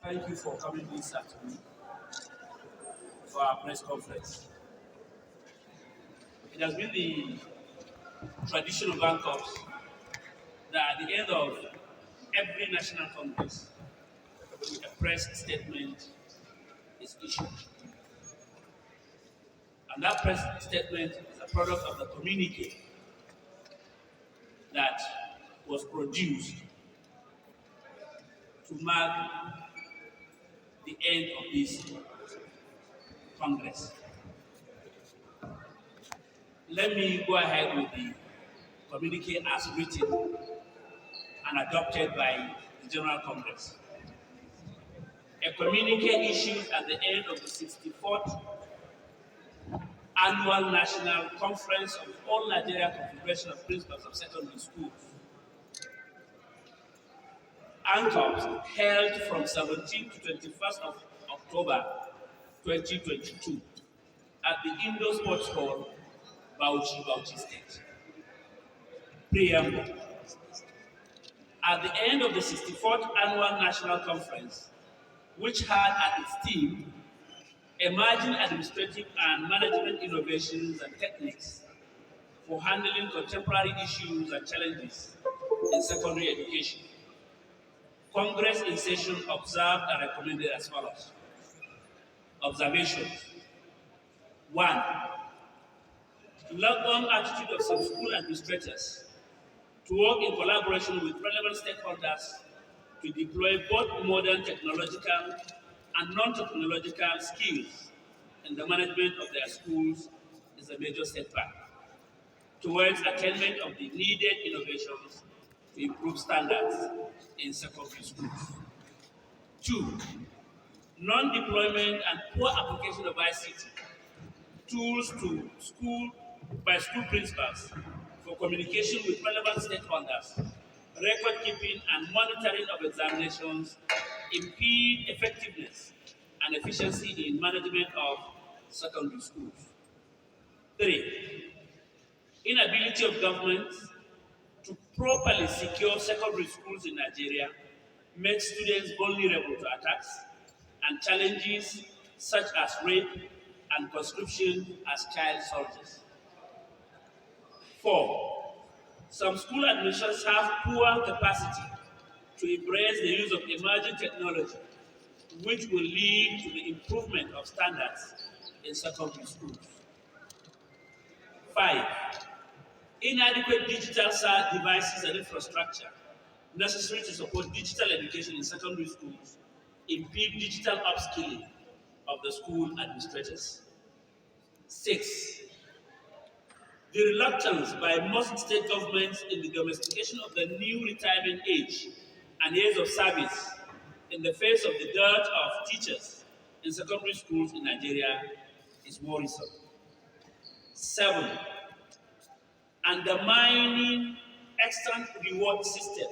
Thank you for coming this afternoon for our press conference. It has been the tradition of ANCOPSS that at the end of every national congress, a press statement is issued. And that press statement is a product of the communique that was produced to mark the end of this congress. Let me go ahead with the communique as written and adopted by the General Congress. A communique issued at the end of the 64th Annual National Conference of All Nigeria Confederation of Principals of Secondary Schools, ANCOPSS, held from 17th to 21st of October 2022 at the Indo Sports Hall, Bauchi State. Preamble. At the end of the 64th Annual National Conference, which had at its theme emerging administrative and management innovations and techniques for handling contemporary issues and challenges in secondary education, Congress in session observed and recommended as follows. Observations. 1. Lukewarm attitude of some school administrators to work in collaboration with relevant stakeholders to deploy both modern technological and non-technological skills in the management of their schools is a major setback towards attainment of the needed innovations to improve standards in secondary schools. 2. Non-deployment and poor application of ICT tools to by school principals for communication with relevant stakeholders, record keeping and monitoring of examinations impede effectiveness and efficiency in management of secondary schools. 3. Inability of governments to properly secure secondary schools in Nigeria makes students vulnerable to attacks and challenges such as rape and conscription as child soldiers. 4. Some school administrators have poor capacity to embrace the use of emerging technology, which will lead to the improvement of standards in secondary schools. 5. Inadequate digital devices and infrastructure necessary to support digital education in secondary schools impede digital upskilling of the school administrators. 6. The reluctance by most state governments in the domestication of the new retirement age and years of service in the face of the dearth of teachers in secondary schools in Nigeria is worrisome. 7. Undermining extant reward system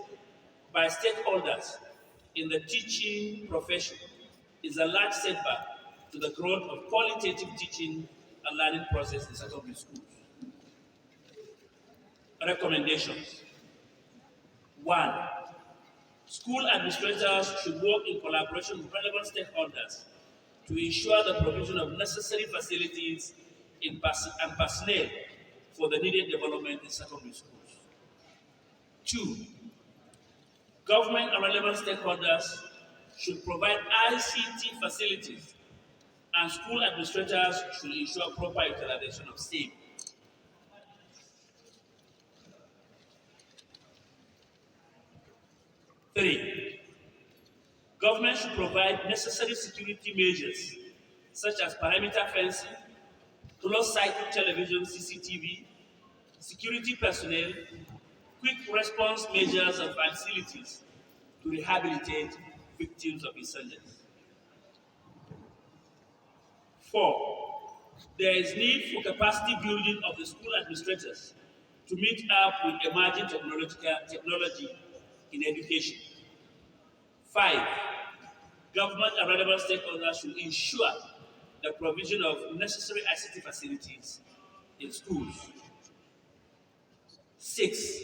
by stakeholders in the teaching profession is a large setback to the growth of qualitative teaching and learning process in secondary schools. Recommendations. 1. School administrators should work in collaboration with relevant stakeholders to ensure the provision of necessary facilities and personnel for the needed development in secondary schools. 2. Government and relevant stakeholders should provide ICT facilities and school administrators should ensure proper utilization of same. 3. Government should provide necessary security measures such as perimeter fencing, closed-circuit television CCTV, security personnel, quick response measures and facilities to rehabilitate victims of insurgents. 4. There is need for capacity building of the school administrators to meet up with emerging technology in education. 5. Government and relevant stakeholders should ensure the provision of necessary ICT facilities in schools. 6.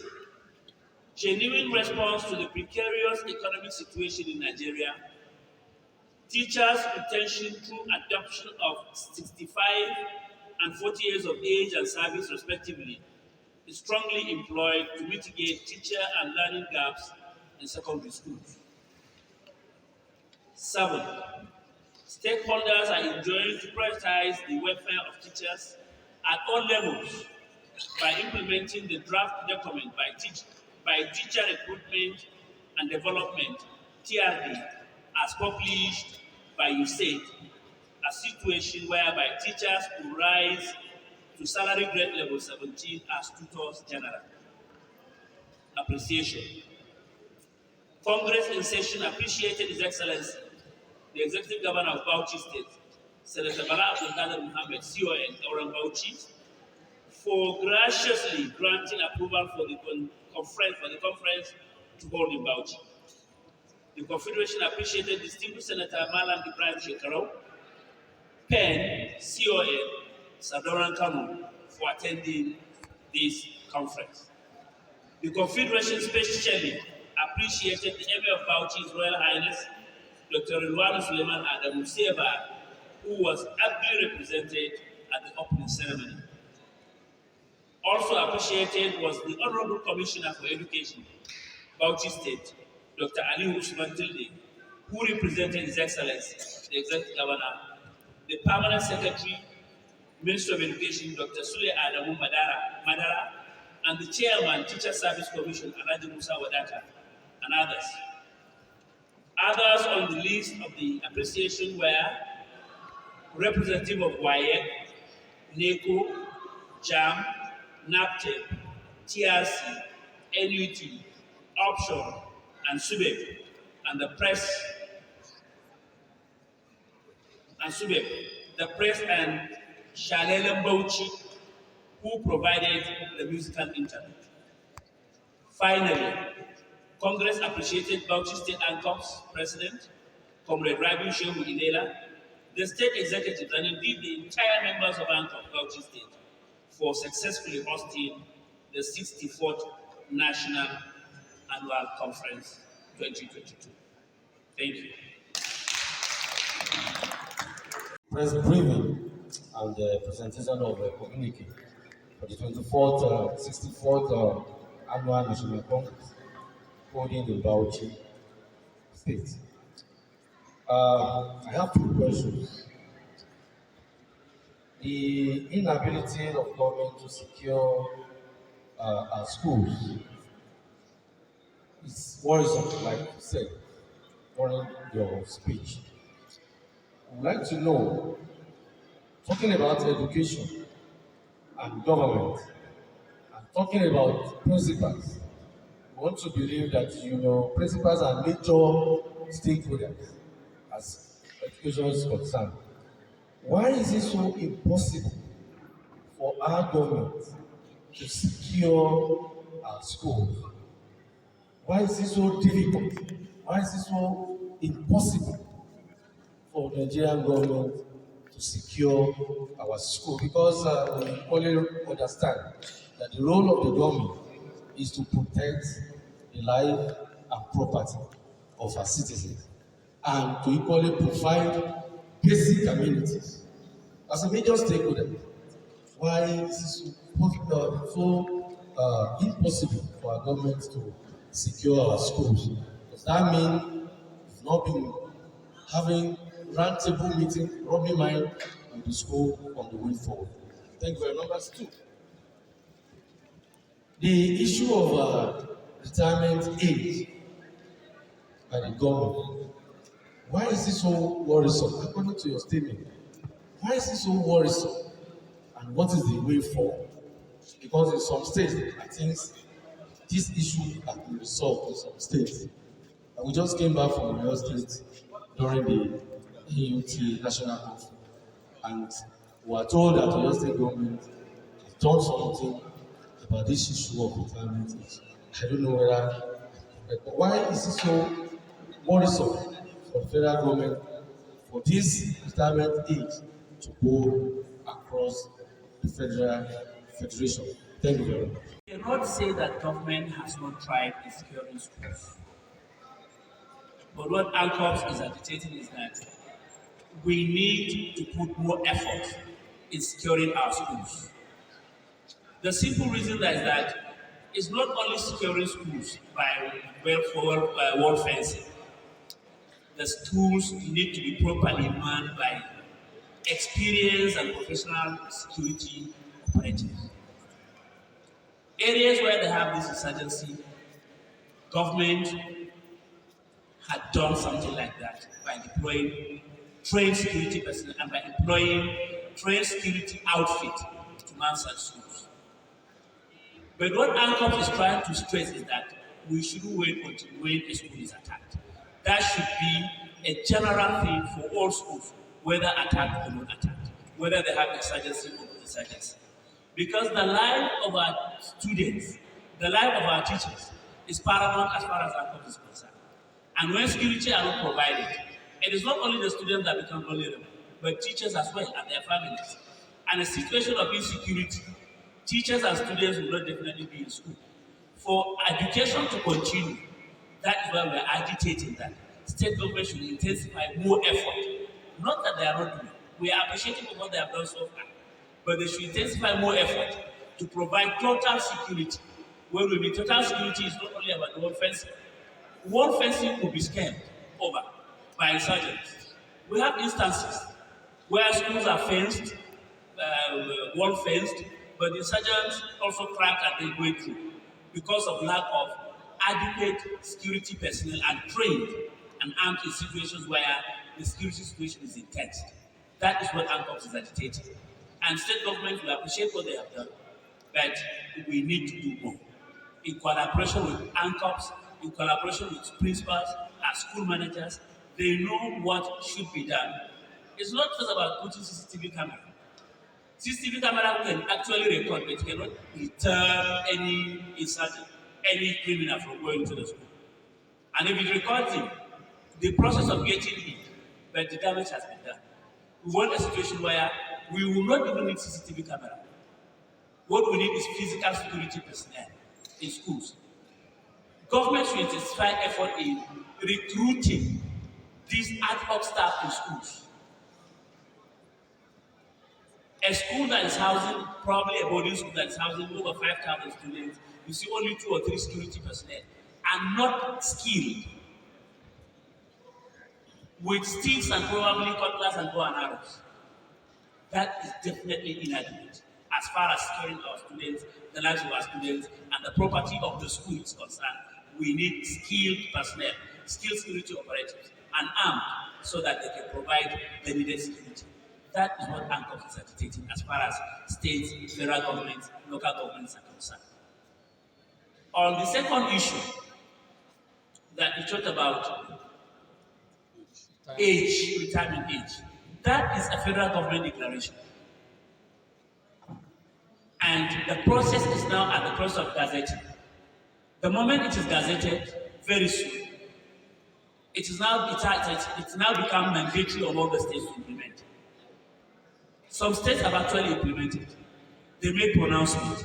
Genuine response to the precarious economic situation in Nigeria Teachers' retention through adoption of 65 and 40 years of age and service respectively is strongly employed to mitigate teacher and learning gaps in secondary schools. 7. Stakeholders are enjoined to prioritize the welfare of teachers at all levels by implementing the draft document by Teacher Recruitment and Development (TRD) as published by USAID, a situation whereby teachers will rise to salary grade level 17 as tutors general. Appreciation. Congress in session appreciated His Excellency, the Executive Governor of Bauchi State, Senator Bala Abdulkader Mohammed, CON, Auran Bauchi, for graciously granting approval for the conference to hold in Bauchi. The Confederation appreciated distinguished Senator Malam Ibrahim Shekarau, PEN, CON, Sadoran Kanu, for attending this conference. The Confederation specially appreciated the Emir of Bauchi, His Royal Highness, Dr. Rilwanu Suleiman Adamu Seba, who was ably represented at the opening ceremony. Also appreciated was the Honorable Commissioner for Education, Bauchi State, Dr. Ali Usman Tilde, who represented His Excellency, the Executive Governor, the Permanent Secretary, Minister of Education, Dr. Sule Adamu Madara, and the Chairman, Teacher Service Commission, Alhaji Musa Wadata, and others. Others on the list of the appreciation were representative of WAEC, NECO, JAM, NAPTEP, TRC, NUT, Option, and SUBEP, and the press and Shalele Bauchi, who provided the musical interlude. Finally, Congress appreciated Bauchi State ANCOPSS President, Comrade Rabi Shehu Ilela, the state executives, and indeed the entire members of ANCOPSS Bauchi State for successfully hosting the 64th National Annual Conference 2022. Thank you. Press briefing and the presentation of the communique for the 64th Annual National Congress holding in Bauchi State. I have two questions. The inability of government to secure our schools is worrisome, like you said during your speech. I would like to know, talking about education and government, and talking about principals, I want to believe that principals are major stakeholders as education is concerned. Why is it so impossible for our government to secure our schools? Why is it so difficult? Why is it so impossible for the Nigerian government to secure our school? Because we only understand that the role of the government is to protect the life and property of our citizens and to equally provide basic amenities. As a major stakeholder, why is it so impossible for our government to secure our schools? Does that mean we've not been having roundtable meeting, rubbing mind with the school on the way forward? Thank you very much. Number two, the issue of retirement age by the government. Why is it so worrisome? According to your statement, why is it so worrisome? And what is the way forward? Because in some states, I think this issue has been resolved in some states. And we just came back from Oyo State during the AUT National Conference, and we were told that the Oyo State government has done something about this issue of retirement age. I don't know but why is it so worrisome for the federal government for this retirement age to go across the federation? Thank you very much. I cannot say that government has not tried in securing schools. But what ANCOPSS is agitating is that we need to put more effort in securing our schools. The simple reason that is that it's not only securing schools by wall fencing. The schools need to be properly manned by experienced and professional security operatives. Areas where they have this insurgency, government had done something like that by deploying trained security personnel and by employing trained security outfit to man such schools. But what ANCOPSS is trying to stress is that we shouldn't wait until when a school is attacked. That should be a general thing for all schools, whether attacked or not attacked, whether they have insurgency or not insurgency. Because the life of our students, the life of our teachers, is paramount as far as ANCOPSS is concerned. And when security are not provided, it is not only the students that become vulnerable, but teachers as well and their families. And a situation of insecurity, teachers and students will not definitely be in school. For education to continue, that is why we are agitating that state government should intensify more effort. Not that they are not doing. We are appreciative of what they have done so far. But they should intensify more effort to provide total security. When we mean total security, is not only about the wall fencing. Wall fencing could be scaled over by insurgents. We have instances where schools are fenced, wall fenced, but the insurgents also crack and they go through because of lack of adequate security personnel and trained and armed in situations where the security situation is intense. That is what ANCOPSS is agitating. And state governments will appreciate what they have done, but we need to do more. In collaboration with ANCOPSS, in collaboration with principals and school managers, they know what should be done. It's not just about putting CCTV camera. CCTV camera can actually record, but it cannot deter any insurgent, any criminal from going to the school. And if it records him, the process of getting him, but the damage has been done. We want a situation where we will not even need CCTV camera. What we need is physical security personnel in schools. Government should intensify effort in recruiting these ad hoc staff in schools. A school that is housing, probably a boarding school that is housing over 5,000 students, you see only 2 or 3 security personnel are not skilled with sticks and probably cutlass and bow and arrows. That is definitely inadequate as far as securing our students, the lives of our students, and the property of the school is concerned. We need skilled personnel, skilled security operatives, and armed so that they can provide the needed security. That is what ANCOPSS is agitating as far as states, federal governments, local governments are concerned. On the second issue that we talked about, age, retirement age, that is a federal government declaration. And the process is now at the process of gazetting. The moment it is gazetted, very soon, it's now become mandatory on all the states to implement. Some states have actually implemented. They made pronouncements.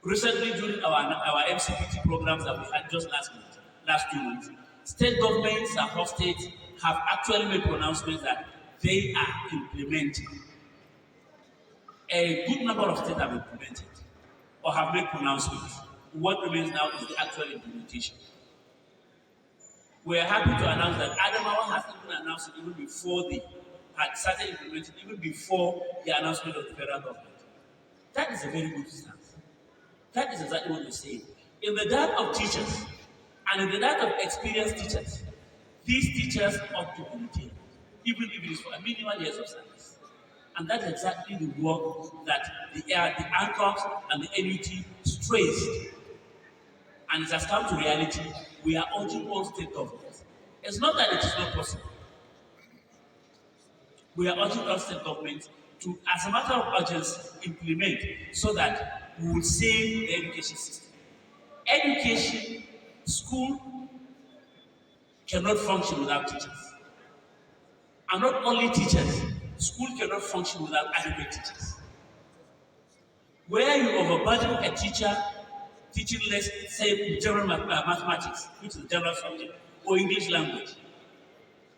Recently, during our MCPT programs that we had just last 2 months, state governments and host states have actually made pronouncements that they are implementing. A good number of states have implemented or have made pronouncements. What remains now is the actual implementation. We are happy to announce that Adamawa has even announced it even before they had started implementing, even before the announcement of the federal government. That is a very good stance. That is exactly what we're saying. In the dearth of teachers, and in the dearth of experienced teachers, these teachers ought to be retained, even if it is for a minimal years of service. And that's exactly the work that the ANCOPSS and the NUT stressed. And it has come to reality. We are urging all state governments. It's not that it is not possible. We are urging all state governments to, as a matter of urgency, implement so that we will save the education system. Education, school cannot function without teachers. And not only teachers, school cannot function without adequate teachers. Where you overburden a teacher teaching less, say, general mathematics, which is a general subject, or English language,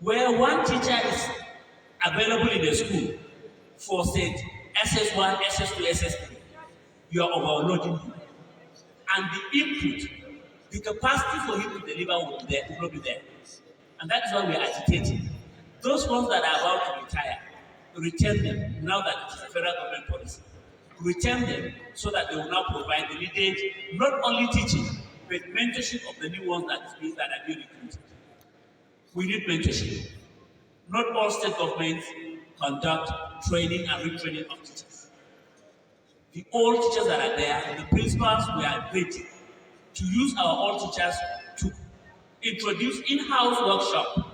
where one teacher is available in the school for say SS1, SS2, SS3, you are overloading him. And the input, the capacity for him to deliver will not be there. And that is why we are agitating. Those ones that are about to retire, return them now that it is a federal government policy. Return them so that they will now provide the needed, not only teaching, but mentorship of the new ones that are being recruited. We need mentorship. Not all state governments conduct training and retraining of teachers. The old teachers that are there, the principals, we are ready to use our old teachers to introduce in-house workshop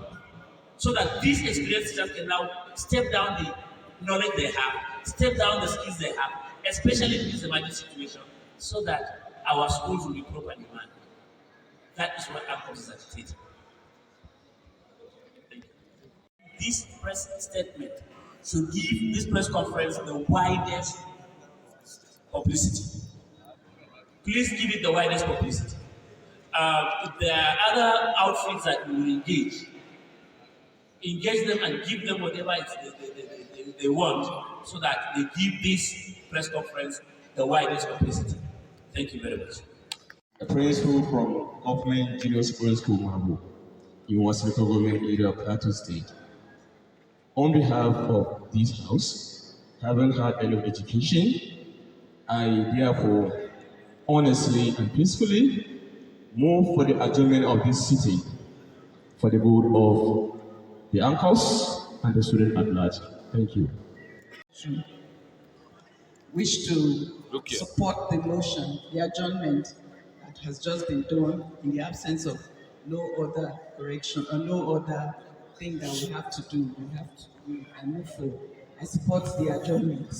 so that these experienced teachers can now step down the knowledge they have, step down the skills they have, especially in this emergency situation, so that our schools will be properly manned. That is what ANCOPSS is agitating. This press statement should give this press conference the widest publicity. Please give it the widest publicity. If there are other outfits that will engage them and give them whatever they want so that they give this press conference the widest publicity. Thank you very much. A principal from Government Junior Secondary School, Mabu, in Western Government area of Plateau State. On behalf of this house, having had enough education, I therefore honestly and peacefully move for the adjournment of this sitting for the good of the ANCOPSS and the student at large. Thank you. Wish to support the motion, the adjournment that has just been done in the absence of no other correction or no other thing that we have to do. We have to move and move forward. I support the adjournment.